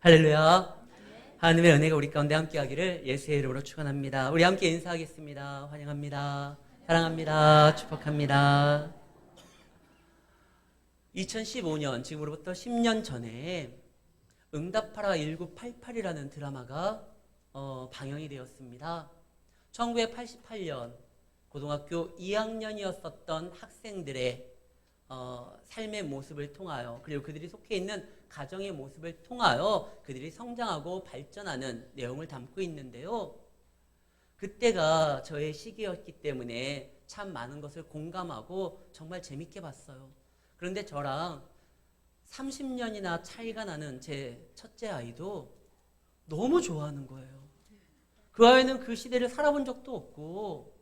할렐루야. 하나님의 은혜가 우리 가운데 함께하기를 예수의 이름으로 축원합니다. 우리 함께 인사하겠습니다. 환영합니다. 사랑합니다. 축복합니다. 2015년, 지금으로부터 10년 전에 응답하라 1988이라는 드라마가 방영이 되었습니다. 1988년 고등학교 2학년이었었던 학생들의 삶의 모습을 통하여, 그리고 그들이 속해 있는 가정의 모습을 통하여 그들이 성장하고 발전하는 내용을 담고 있는데요. 그때가 저의 시기였기 때문에 참 많은 것을 공감하고 정말 재밌게 봤어요. 그런데 저랑 30년이나 차이가 나는 제 첫째 아이도 너무 좋아하는 거예요. 그 아이는 그 시대를 살아본 적도 없고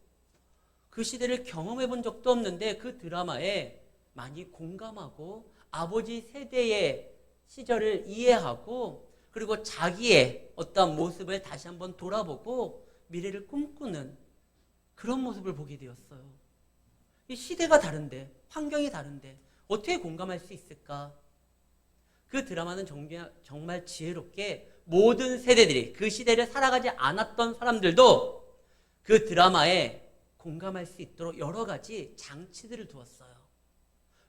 그 시대를 경험해 본 적도 없는데 그 드라마에 많이 공감하고 아버지 세대의 시절을 이해하고, 그리고 자기의 어떤 모습을 다시 한번 돌아보고 미래를 꿈꾸는 그런 모습을 보게 되었어요. 이 시대가 다른데, 환경이 다른데 어떻게 공감할 수 있을까? 그 드라마는 정말 지혜롭게 모든 세대들이, 그 시대를 살아가지 않았던 사람들도 그 드라마에 공감할 수 있도록 여러 가지 장치들을 두었어요.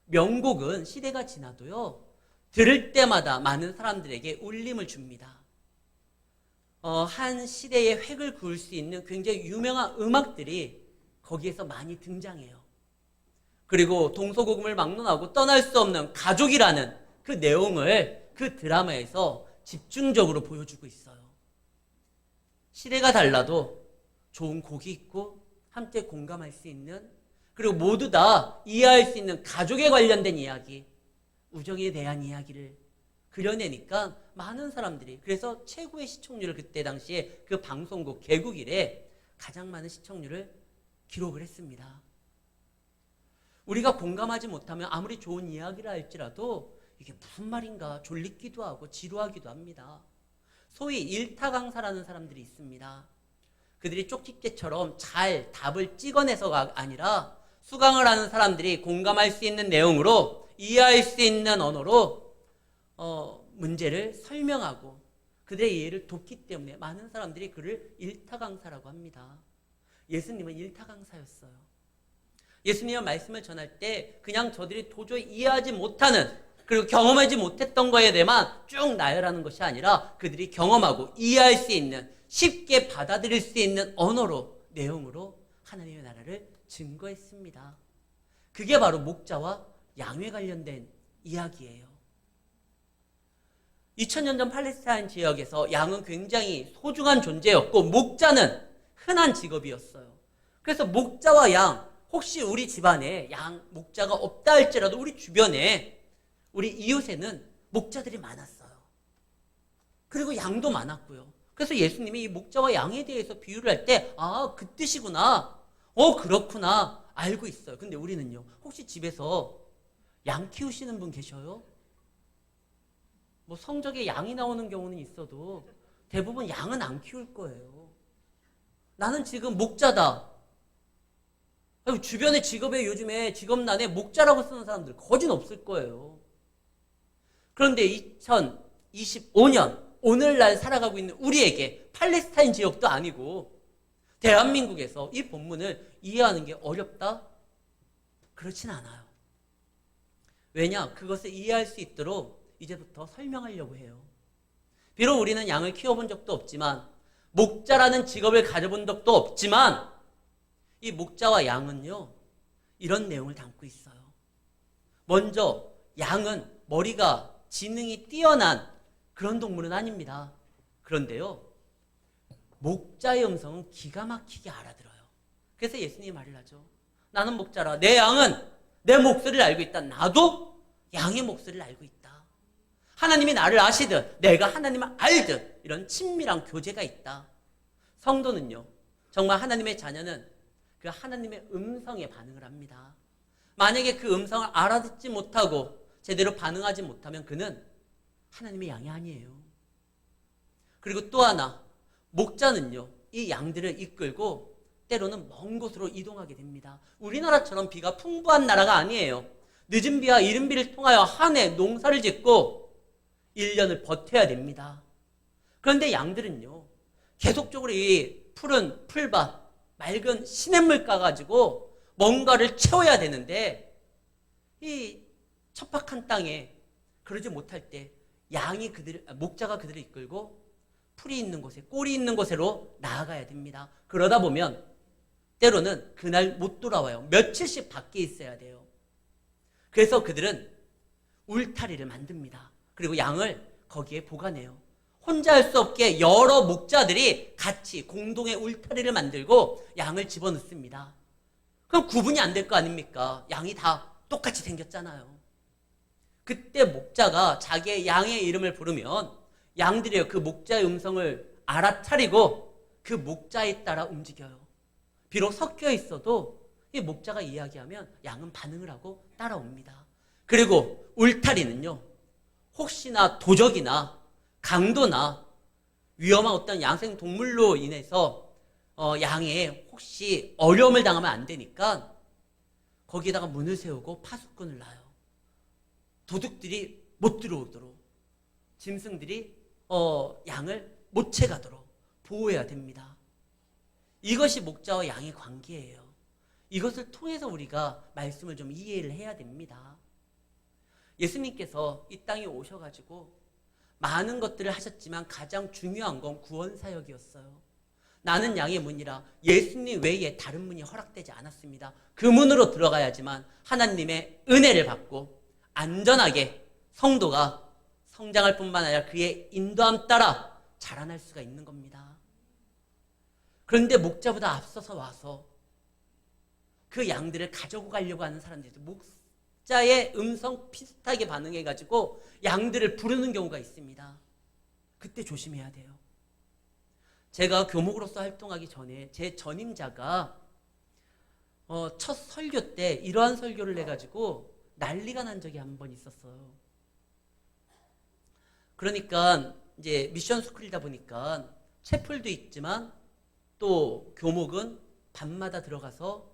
명곡은 시대가 지나도요, 들을 때마다 많은 사람들에게 울림을 줍니다. 한 시대의 획을 그을 수 있는 굉장히 유명한 음악들이 거기에서 많이 등장해요. 그리고 동서고금을 막론하고 떠날 수 없는 가족이라는 그 내용을 그 드라마에서 집중적으로 보여주고 있어요. 시대가 달라도 좋은 곡이 있고 함께 공감할 수 있는, 그리고 모두 다 이해할 수 있는 가족에 관련된 이야기, 우정에 대한 이야기를 그려내니까 많은 사람들이, 그래서 최고의 시청률을 그때 당시에 그 방송국 개국 이래 가장 많은 시청률을 기록을 했습니다. 우리가 공감하지 못하면 아무리 좋은 이야기라 할지라도 이게 무슨 말인가 졸리기도 하고 지루하기도 합니다. 소위 일타강사라는 사람들이 있습니다. 그들이 쪽집게처럼 잘 답을 찍어내서가 아니라 수강을 하는 사람들이 공감할 수 있는 내용으로, 이해할 수 있는 언어로 문제를 설명하고 그들의 이해를 돕기 때문에 많은 사람들이 그를 일타강사라고 합니다. 예수님은 일타강사였어요. 예수님의 말씀을 전할 때 그냥 저들이 도저히 이해하지 못하는, 그리고 경험하지 못했던 거에 대해만 쭉 나열하는 것이 아니라 그들이 경험하고 이해할 수 있는, 쉽게 받아들일 수 있는 언어로, 내용으로 하나님의 나라를 증거했습니다. 그게 바로 목자와 양에 관련된 이야기예요. 2000년 전 팔레스타인 지역에서 양은 굉장히 소중한 존재였고 목자는 흔한 직업이었어요. 그래서 목자와 양, 혹시 우리 집안에 양, 목자가 없다 할지라도 우리 주변에, 우리 이웃에는 목자들이 많았어요. 그리고 양도 많았고요. 그래서 예수님이 이 목자와 양에 대해서 비유를 할 때, 아, 그 뜻이구나, 그렇구나 알고 있어요. 근데 우리는요, 혹시 집에서 양 키우시는 분 계셔요? 뭐 성적에 양이 나오는 경우는 있어도 대부분 양은 안 키울 거예요. 나는 지금 목자다. 주변의 직업에, 요즘에 직업란에 목자라고 쓰는 사람들 거진 없을 거예요. 그런데 2025년 오늘날 살아가고 있는 우리에게 팔레스타인 지역도 아니고 대한민국에서 이 본문을 이해하는 게 어렵다? 그렇진 않아요. 왜냐? 그것을 이해할 수 있도록 이제부터 설명하려고 해요. 비록 우리는 양을 키워본 적도 없지만, 목자라는 직업을 가져본 적도 없지만, 이 목자와 양은요, 이런 내용을 담고 있어요. 먼저 양은 머리가, 지능이 뛰어난 그런 동물은 아닙니다. 그런데요, 목자의 음성은 기가 막히게 알아들어요. 그래서 예수님이 말을 하죠. 나는 목자라. 내 양은 내 목소리를 알고 있다. 나도 양의 목소리를 알고 있다. 하나님이 나를 아시듯 내가 하나님을 알듯 이런 친밀한 교제가 있다. 성도는요, 정말 하나님의 자녀는 그 하나님의 음성에 반응을 합니다. 만약에 그 음성을 알아듣지 못하고 제대로 반응하지 못하면 그는 하나님의 양이 아니에요. 그리고 또 하나, 목자는요, 이 양들을 이끌고 때로는 먼 곳으로 이동하게 됩니다. 우리나라처럼 비가 풍부한 나라가 아니에요. 늦은 비와 이른 비를 통하여 한 해 농사를 짓고 1년을 버텨야 됩니다. 그런데 양들은요, 계속적으로 이 푸른 풀밭, 맑은 시냇물 까가지고 뭔가를 채워야 되는데, 이 척박한 땅에 그러지 못할 때 목자가 그들을 이끌고 풀이 있는 곳에, 꼴이 있는 곳으로 나아가야 됩니다. 그러다 보면 때로는 그날 못 돌아와요. 며칠씩 밖에 있어야 돼요. 그래서 그들은 울타리를 만듭니다. 그리고 양을 거기에 보관해요. 혼자 할 수 없게 여러 목자들이 같이 공동의 울타리를 만들고 양을 집어넣습니다. 그럼 구분이 안 될 거 아닙니까? 양이 다 똑같이 생겼잖아요. 그때 목자가 자기의 양의 이름을 부르면 양들이 그 목자의 음성을 알아차리고 그 목자에 따라 움직여요. 비록 섞여 있어도 이 목자가 이야기하면 양은 반응을 하고 따라옵니다. 그리고 울타리는요, 혹시나 도적이나 강도나 위험한 어떤 야생 동물로 인해서 양에 혹시 어려움을 당하면 안 되니까 거기에다가 문을 세우고 파수꾼을 놔요. 도둑들이 못 들어오도록, 짐승들이 양을 못 채가도록 보호해야 됩니다. 이것이 목자와 양의 관계예요. 이것을 통해서 우리가 말씀을 좀 이해를 해야 됩니다. 예수님께서 이 땅에 오셔가지고 많은 것들을 하셨지만 가장 중요한 건 구원사역이었어요. 나는 양의 문이라 예수님 외에 다른 문이 허락되지 않았습니다. 그 문으로 들어가야지만 하나님의 은혜를 받고 안전하게 성도가 성장할 뿐만 아니라 그의 인도함 따라 자라날 수가 있는 겁니다. 그런데 목자보다 앞서서 와서 그 양들을 가지고 가려고 하는 사람들도 목자의 음성 비슷하게 반응해가지고 양들을 부르는 경우가 있습니다. 그때 조심해야 돼요. 제가 교목으로서 활동하기 전에 제 전임자가 첫 설교 때 이러한 설교를 해가지고 난리가 난 적이 한 번 있었어요. 그러니까 이제 미션 스쿨이다 보니까 채플도 있지만 또 교목은 밤마다 들어가서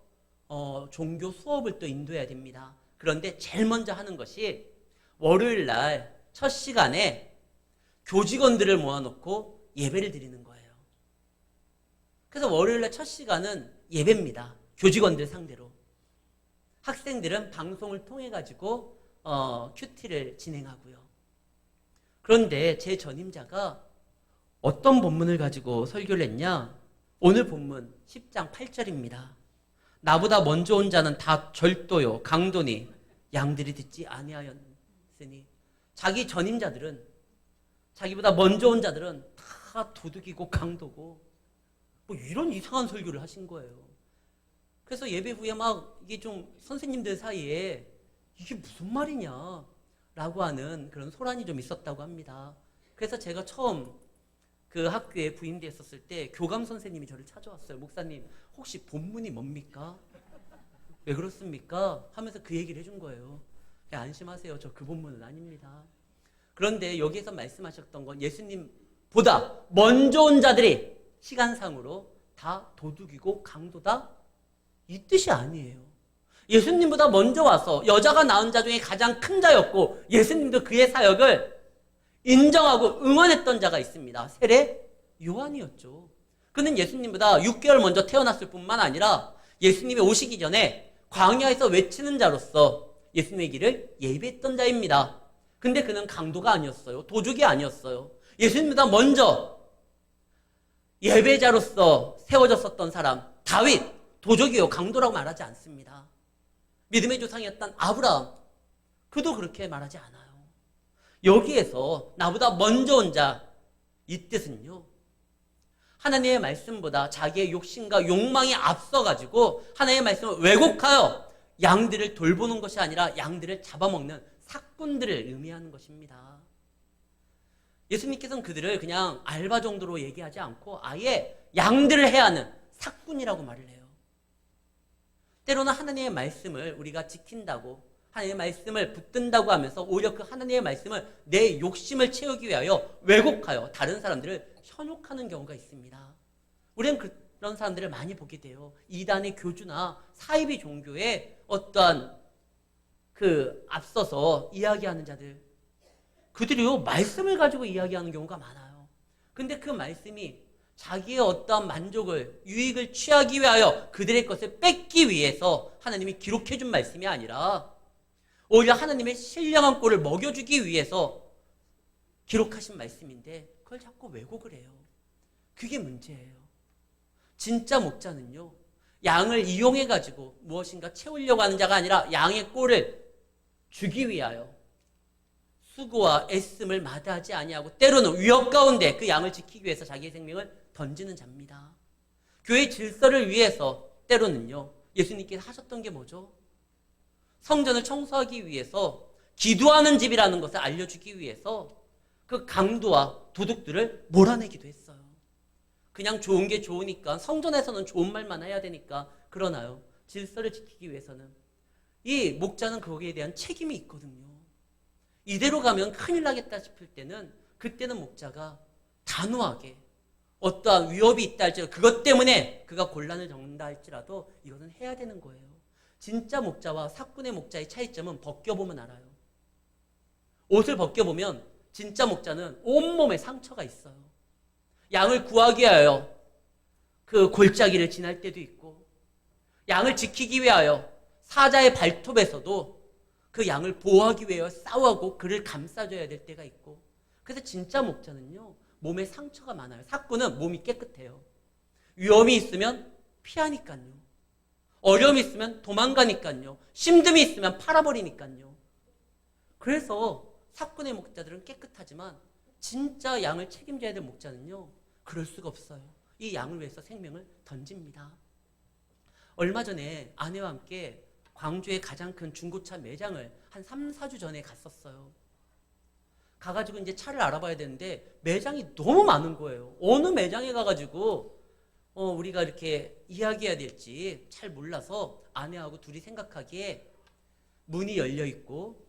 종교 수업을 또 인도해야 됩니다. 그런데 제일 먼저 하는 것이 월요일 날 첫 시간에 교직원들을 모아놓고 예배를 드리는 거예요. 그래서 월요일 날 첫 시간은 예배입니다. 교직원들 상대로. 학생들은 방송을 통해 가지고 큐티를 진행하고요. 그런데 제 전임자가 어떤 본문을 가지고 설교를 했냐? 오늘 본문 10장 8절입니다. 나보다 먼저 온 자는 다 절도요 강도니 양들이 듣지 아니하였으니. 자기 전임자들은, 자기보다 먼저 온 자들은 다 도둑이고 강도고 뭐 이런 이상한 설교를 하신 거예요. 그래서 예배 후에 막 이게 좀 선생님들 사이에 이게 무슨 말이냐 라고 하는 그런 소란이 좀 있었다고 합니다. 그래서 제가 처음 그 학교에 부임되었을 때 교감 선생님이 저를 찾아왔어요. 목사님, 혹시 본문이 뭡니까? 왜 그렇습니까? 하면서 그 얘기를 해준 거예요. 안심하세요. 저 그 본문은 아닙니다. 그런데 여기에서 말씀하셨던 건 예수님보다 먼저 온 자들이 시간상으로 다 도둑이고 강도다? 이 뜻이 아니에요. 예수님보다 먼저 와서 여자가 낳은 자 중에 가장 큰 자였고 예수님도 그의 사역을 인정하고 응원했던 자가 있습니다. 세례 요한이었죠. 그는 예수님보다 6개월 먼저 태어났을 뿐만 아니라 예수님이 오시기 전에 광야에서 외치는 자로서 예수님의 길을 예비했던 자입니다. 근데 그는 강도가 아니었어요. 도둑이 아니었어요. 예수님보다 먼저 예배자로서 세워졌었던 사람 다윗, 도적이요 강도라고 말하지 않습니다. 믿음의 조상이었던 아브라함, 그도 그렇게 말하지 않아요. 여기에서 나보다 먼저 온 자, 이 뜻은요, 하나님의 말씀보다 자기의 욕심과 욕망이 앞서가지고 하나님의 말씀을 왜곡하여 양들을 돌보는 것이 아니라 양들을 잡아먹는 사꾼들을 의미하는 것입니다. 예수님께서는 그들을 그냥 알바 정도로 얘기하지 않고 아예 양들을 해야 하는 사꾼이라고 말을 해요. 때로는 하나님의 말씀을 우리가 지킨다고, 하나님의 말씀을 붙든다고 하면서 오히려 그 하나님의 말씀을 내 욕심을 채우기 위하여 왜곡하여 다른 사람들을 현혹하는 경우가 있습니다. 우리는 그런 사람들을 많이 보게 돼요. 이단의 교주나 사이비 종교의 어떠한 앞서서 이야기하는 자들, 그들이요 말씀을 가지고 이야기하는 경우가 많아요. 근데 그 말씀이 자기의 어떠한 만족을, 유익을 취하기 위하여 그들의 것을 뺏기 위해서 하나님이 기록해 준 말씀이 아니라 오히려 하나님의 신령한 꼴을 먹여주기 위해서 기록하신 말씀인데 그걸 자꾸 왜곡을 해요. 그게 문제예요. 진짜 목자는요, 양을 이용해가지고 무엇인가 채우려고 하는 자가 아니라 양의 꼴을 주기 위하여 수고와 애씀을 마다하지 아니하고 때로는 위협 가운데 그 양을 지키기 위해서 자기의 생명을 던지는 자입니다. 교회의 질서를 위해서 때로는요, 예수님께서 하셨던 게 뭐죠? 성전을 청소하기 위해서 기도하는 집이라는 것을 알려주기 위해서 그 강도와 도둑들을 몰아내기도 했어요. 그냥 좋은 게 좋으니까, 성전에서는 좋은 말만 해야 되니까 그러나요, 질서를 지키기 위해서는 이 목자는 거기에 대한 책임이 있거든요. 이대로 가면 큰일 나겠다 싶을 때는 그때는 목자가 단호하게 어떠한 위협이 있다 할지라도 그것 때문에 그가 곤란을 겪는다 할지라도 이것은 해야 되는 거예요. 진짜 목자와 사꾼의 목자의 차이점은 벗겨보면 알아요. 옷을 벗겨보면 진짜 목자는 온몸에 상처가 있어요. 양을 구하기 위하여 그 골짜기를 지날 때도 있고, 양을 지키기 위하여 사자의 발톱에서도 그 양을 보호하기 위하여 싸우고 그를 감싸줘야 될 때가 있고, 그래서 진짜 목자는요, 몸에 상처가 많아요. 사꾼은 몸이 깨끗해요. 위험이 있으면 피하니까요. 어려움이 있으면 도망가니까요. 힘듦이 있으면 팔아버리니까요. 그래서 사꾼의 목자들은 깨끗하지만 진짜 양을 책임져야 될 목자는요, 그럴 수가 없어요. 이 양을 위해서 생명을 던집니다. 얼마 전에 아내와 함께 광주의 가장 큰 중고차 매장을 한 3, 4주 전에 갔었어요. 가가지고 이제 차를 알아봐야 되는데 매장이 너무 많은 거예요. 어느 매장에 가가지고 우리가 이렇게 이야기해야 될지 잘 몰라서 아내하고 둘이 생각하기에 문이 열려 있고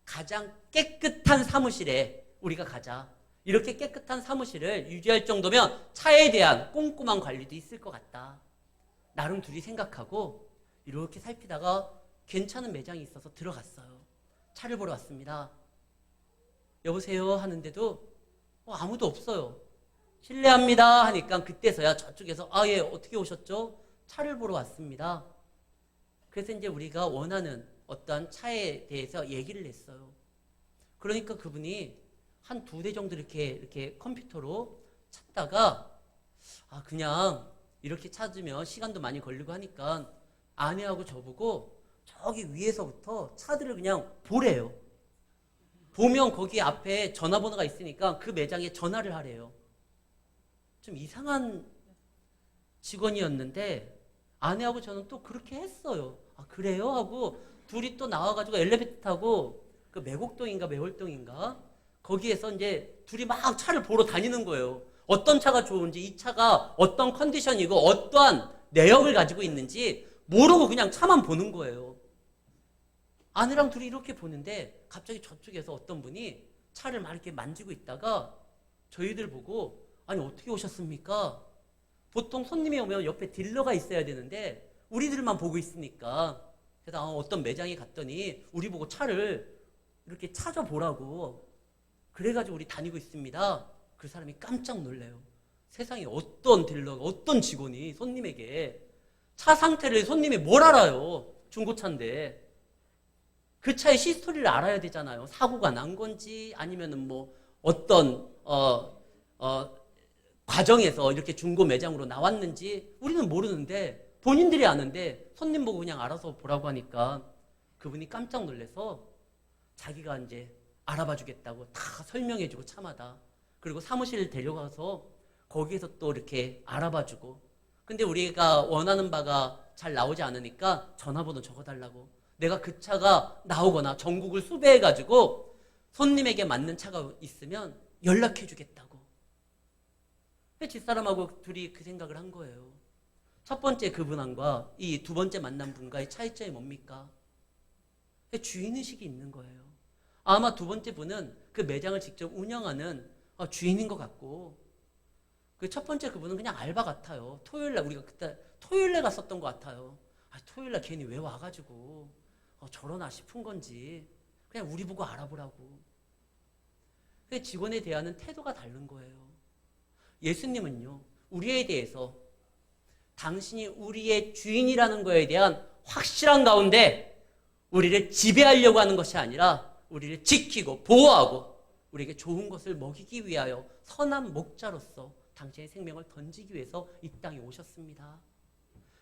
가장 깨끗한 사무실에 우리가 가자. 이렇게 깨끗한 사무실을 유지할 정도면 차에 대한 꼼꼼한 관리도 있을 것 같다. 나름 둘이 생각하고 이렇게 살피다가 괜찮은 매장이 있어서 들어갔어요. 차를 보러 왔습니다. 여보세요 하는데도 아무도 없어요. 실례합니다 하니까 그때서야 저쪽에서 예, 어떻게 오셨죠? 차를 보러 왔습니다. 그래서 이제 우리가 원하는 어떠한 차에 대해서 얘기를 했어요. 그러니까 그분이 한 2대 정도 이렇게 컴퓨터로 찾다가 그냥 이렇게 찾으면 시간도 많이 걸리고 하니까 아내하고 저보고 저기 위에서부터 차들을 그냥 보래요. 보면 거기 앞에 전화번호가 있으니까 그 매장에 전화를 하래요. 좀 이상한 직원이었는데 아내하고 저는 또 그렇게 했어요. 그래요? 하고 둘이 또 나와가지고 엘리베이터 타고 그 매곡동인가 매월동인가 거기에서 이제 둘이 막 차를 보러 다니는 거예요. 어떤 차가 좋은지, 이 차가 어떤 컨디션이고 어떠한 내역을 가지고 있는지 모르고 그냥 차만 보는 거예요. 아내랑 둘이 이렇게 보는데 갑자기 저쪽에서 어떤 분이 차를 막 이렇게 만지고 있다가 저희들 보고 어떻게 오셨습니까? 보통 손님이 오면 옆에 딜러가 있어야 되는데 우리들만 보고 있으니까 그래서 어떤 매장에 갔더니 우리 보고 차를 이렇게 찾아보라고 그래가지고 우리 다니고 있습니다. 그 사람이 깜짝 놀래요. 세상에 어떤 딜러가 어떤 직원이 손님에게 차 상태를 손님이 뭘 알아요. 중고차인데 그 차의 히스토리를 알아야 되잖아요. 사고가 난 건지 아니면은 뭐 어떤 과정에서 이렇게 중고 매장으로 나왔는지 우리는 모르는데 본인들이 아는데 손님 보고 그냥 알아서 보라고 하니까 그분이 깜짝 놀라서 자기가 이제 알아봐 주겠다고 다 설명해 주고 차마다 그리고 사무실 데려가서 거기에서 또 이렇게 알아봐 주고 근데 우리가 원하는 바가 잘 나오지 않으니까 전화번호 적어달라고 내가 그 차가 나오거나 전국을 수배해가지고 손님에게 맞는 차가 있으면 연락해 주겠다고. 집사람하고 둘이 그 생각을 한 거예요. 첫 번째 그분과 이 두 번째 만난 분과의 차이점이 뭡니까? 주인의식이 있는 거예요. 아마 두 번째 분은 그 매장을 직접 운영하는 주인인 것 같고 그 첫 번째 그분은 그냥 알바 같아요. 토요일날 우리가 그때 토요일날 갔었던 것 같아요. 토요일날 괜히 왜 와가지고 저러나 싶은 건지 그냥 우리 보고 알아보라고. 직원에 대한 태도가 다른 거예요. 예수님은요, 우리에 대해서 당신이 우리의 주인이라는 것에 대한 확실한 가운데 우리를 지배하려고 하는 것이 아니라 우리를 지키고 보호하고 우리에게 좋은 것을 먹이기 위하여 선한 목자로서 당신의 생명을 던지기 위해서 이 땅에 오셨습니다.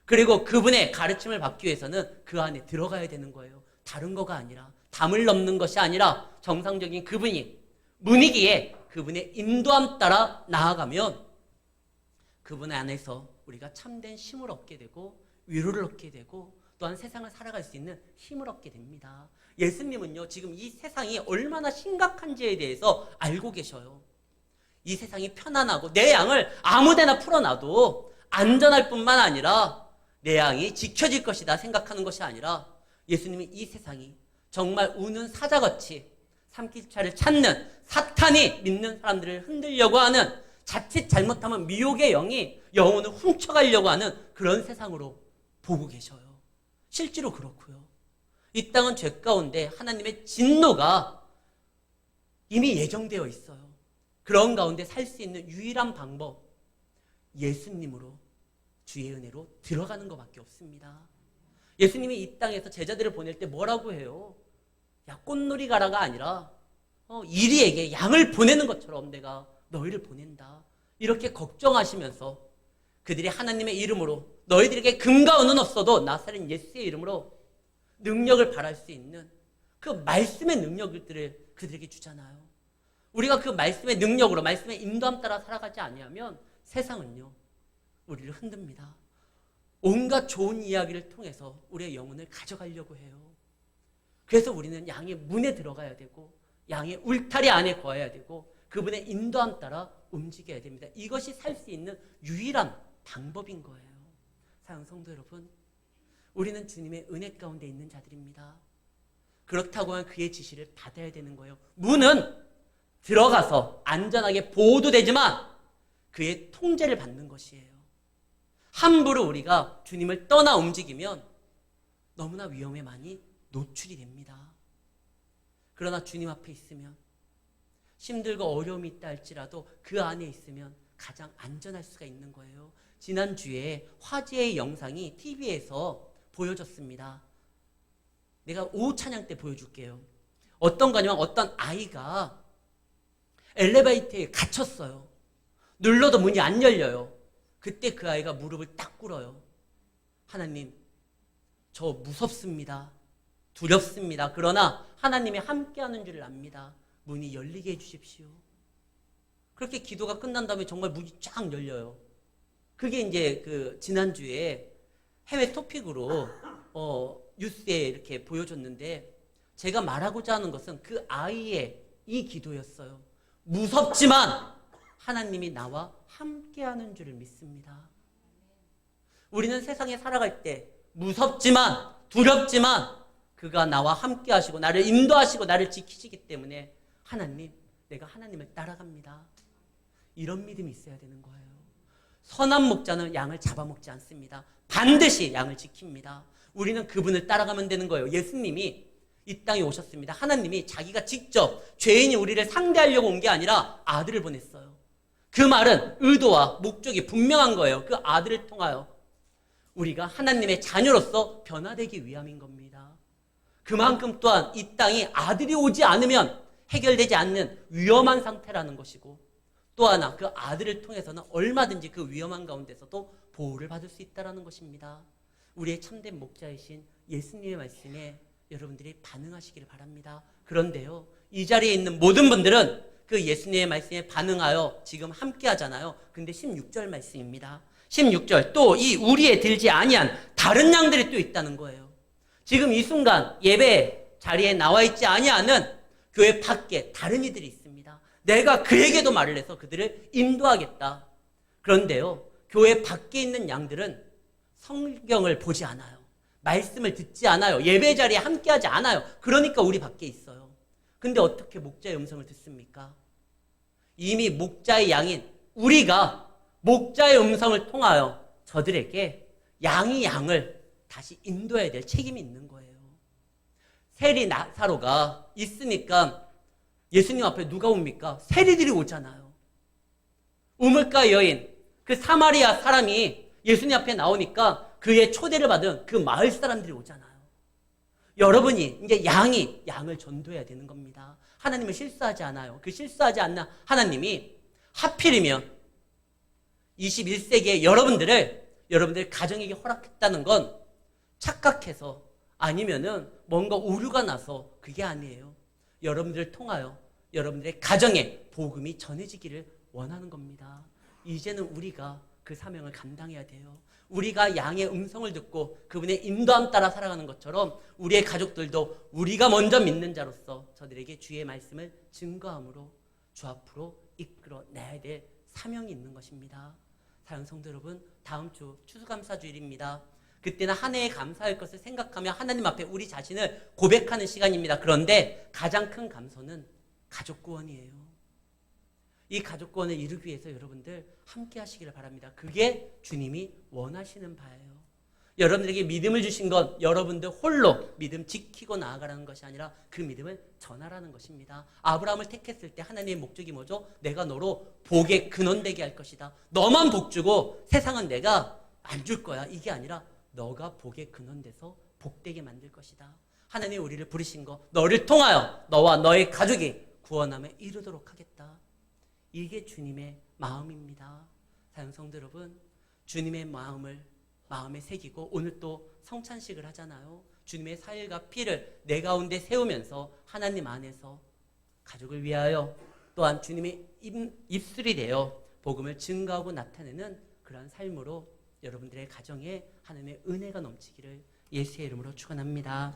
그리고 그분의 가르침을 받기 위해서는 그 안에 들어가야 되는 거예요. 다른 거가 아니라, 담을 넘는 것이 아니라 정상적인 그분이 문이기에 그분의 인도함 따라 나아가면 그분 안에서 우리가 참된 힘을 얻게 되고 위로를 얻게 되고 또한 세상을 살아갈 수 있는 힘을 얻게 됩니다. 예수님은요, 지금 이 세상이 얼마나 심각한지에 대해서 알고 계셔요. 이 세상이 편안하고 내 양을 아무데나 풀어놔도 안전할 뿐만 아니라 내 양이 지켜질 것이다 생각하는 것이 아니라 예수님이 이 세상이 정말 우는 사자같이 삼킬차를 찾는 사탄이 믿는 사람들을 흔들려고 하는, 자칫 잘못하면 미혹의 영이 영혼을 훔쳐가려고 하는 그런 세상으로 보고 계셔요. 실제로 그렇고요. 이 땅은 죄 가운데 하나님의 진노가 이미 예정되어 있어요. 그런 가운데 살 수 있는 유일한 방법, 예수님으로, 주의 은혜로 들어가는 것밖에 없습니다. 예수님이 이 땅에서 제자들을 보낼 때 뭐라고 해요? 야, 꽃놀이 가라가 아니라 이리에게 양을 보내는 것처럼 내가 너희를 보낸다. 이렇게 걱정하시면서 그들이 하나님의 이름으로 너희들에게 금과 은은 없어도 나사렛 예수의 이름으로 능력을 발할 수 있는 그 말씀의 능력들을 그들에게 주잖아요. 우리가 그 말씀의 능력으로, 말씀의 인도함 따라 살아가지 아니하면 세상은요, 우리를 흔듭니다. 온갖 좋은 이야기를 통해서 우리의 영혼을 가져가려고 해요. 그래서 우리는 양의 문에 들어가야 되고 양의 울타리 안에 거해야 되고 그분의 인도함 따라 움직여야 됩니다. 이것이 살 수 있는 유일한 방법인 거예요. 사랑하는 성도 여러분, 우리는 주님의 은혜 가운데 있는 자들입니다. 그렇다고 하면 그의 지시를 받아야 되는 거예요. 문은 들어가서 안전하게 보호도 되지만 그의 통제를 받는 것이에요. 함부로 우리가 주님을 떠나 움직이면 너무나 위험에 많이 노출이 됩니다. 그러나 주님 앞에 있으면 힘들고 어려움이 있다 할지라도 그 안에 있으면 가장 안전할 수가 있는 거예요. 지난주에 화제의 영상이 TV에서 보여졌습니다. 내가 오후 찬양 때 보여줄게요. 어떤 거냐면 어떤 아이가 엘리베이터에 갇혔어요. 눌러도 문이 안 열려요. 그때 그 아이가 무릎을 딱 꿇어요. 하나님, 저 무섭습니다. 두렵습니다. 그러나 하나님이 함께하는 줄을 압니다. 문이 열리게 해주십시오. 그렇게 기도가 끝난 다음에 정말 문이 쫙 열려요. 그게 이제 그 지난주에 해외 토픽으로 뉴스에 이렇게 보여줬는데 제가 말하고자 하는 것은 그 아이의 이 기도였어요. 무섭지만 하나님이 나와 함께하는 줄을 믿습니다. 우리는 세상에 살아갈 때 무섭지만 두렵지만 그가 나와 함께 하시고 나를 인도하시고 나를 지키시기 때문에 하나님, 내가 하나님을 따라갑니다. 이런 믿음이 있어야 되는 거예요. 선한 목자는 양을 잡아먹지 않습니다. 반드시 양을 지킵니다. 우리는 그분을 따라가면 되는 거예요. 예수님이 이 땅에 오셨습니다. 하나님이 자기가 직접 죄인이 우리를 상대하려고 온 게 아니라 아들을 보냈어요. 그 말은 의도와 목적이 분명한 거예요. 그 아들을 통하여 우리가 하나님의 자녀로서 변화되기 위함인 겁니다. 그만큼 또한 이 땅이 아들이 오지 않으면 해결되지 않는 위험한 상태라는 것이고 또 하나 그 아들을 통해서는 얼마든지 그 위험한 가운데서도 보호를 받을 수 있다는 것입니다. 우리의 참된 목자이신 예수님의 말씀에 여러분들이 반응하시기를 바랍니다. 그런데요, 이 자리에 있는 모든 분들은 그 예수님의 말씀에 반응하여 지금 함께 하잖아요. 근데 16절 말씀입니다. 16절, 또 이 우리에 들지 아니한 다른 양들이 또 있다는 거예요. 지금 이 순간 예배 자리에 나와 있지 아니하는 교회 밖에 다른 이들이 있습니다. 내가 그에게도 말을 해서 그들을 인도하겠다. 그런데요, 교회 밖에 있는 양들은 성경을 보지 않아요. 말씀을 듣지 않아요. 예배 자리에 함께하지 않아요. 그러니까 우리 밖에 있어요. 근데 어떻게 목자의 음성을 듣습니까? 이미 목자의 양인 우리가 목자의 음성을 통하여 저들에게 양이 양을 다시 인도해야 될 책임이 있는 거예요. 세리 나사로가 있으니까 예수님 앞에 누가 옵니까? 세리들이 오잖아요. 우물가 여인, 그 사마리아 사람이 예수님 앞에 나오니까 그의 초대를 받은 그 마을 사람들이 오잖아요. 여러분이 이제 양을 전도해야 되는 겁니다. 하나님은 실수하지 않아요. 그 실수하지 않는 하나님이 하필이면 21세기에 여러분들 가정에게 허락했다는 건 착각해서 아니면은 뭔가 오류가 나서 그게 아니에요. 여러분들을 통하여 여러분들의 가정에 복음이 전해지기를 원하는 겁니다. 이제는 우리가 그 사명을 감당해야 돼요. 우리가 양의 음성을 듣고 그분의 인도함 따라 살아가는 것처럼 우리의 가족들도 우리가 먼저 믿는 자로서 저들에게 주의 말씀을 증거함으로 주 앞으로 이끌어내야 될 사명이 있는 것입니다. 사랑하는 성도 여러분, 다음 주 추수감사주일입니다. 그때는 한 해에 감사할 것을 생각하며 하나님 앞에 우리 자신을 고백하는 시간입니다. 그런데 가장 큰 감사는 가족 구원이에요. 이 가족 구원을 이루기 위해서 여러분들 함께 하시기를 바랍니다. 그게 주님이 원하시는 바예요. 여러분들에게 믿음을 주신 건 여러분들 홀로 믿음 지키고 나아가라는 것이 아니라 그 믿음을 전하라는 것입니다. 아브라함을 택했을 때 하나님의 목적이 뭐죠? 내가 너로 복의 근원 되게 할 것이다. 너만 복 주고 세상은 내가 안 줄 거야. 이게 아니라 너가 복의 근원 돼서 복되게 만들 것이다. 하나님이 우리를 부르신 거 너를 통하여 너와 너의 가족이 구원함에 이르도록 하겠다. 이게 주님의 마음입니다. 사랑하는 성도 여러분, 주님의 마음에 새기고 오늘 또 성찬식을 하잖아요. 주님의 살과 피를 내 가운데 세우면서 하나님 안에서 가족을 위하여 또한 주님의 입술이 되어 복음을 증거하고 나타내는 그러한 삶으로 여러분들의 가정에 하나님의 은혜가 넘치기를 예수의 이름으로 축원합니다.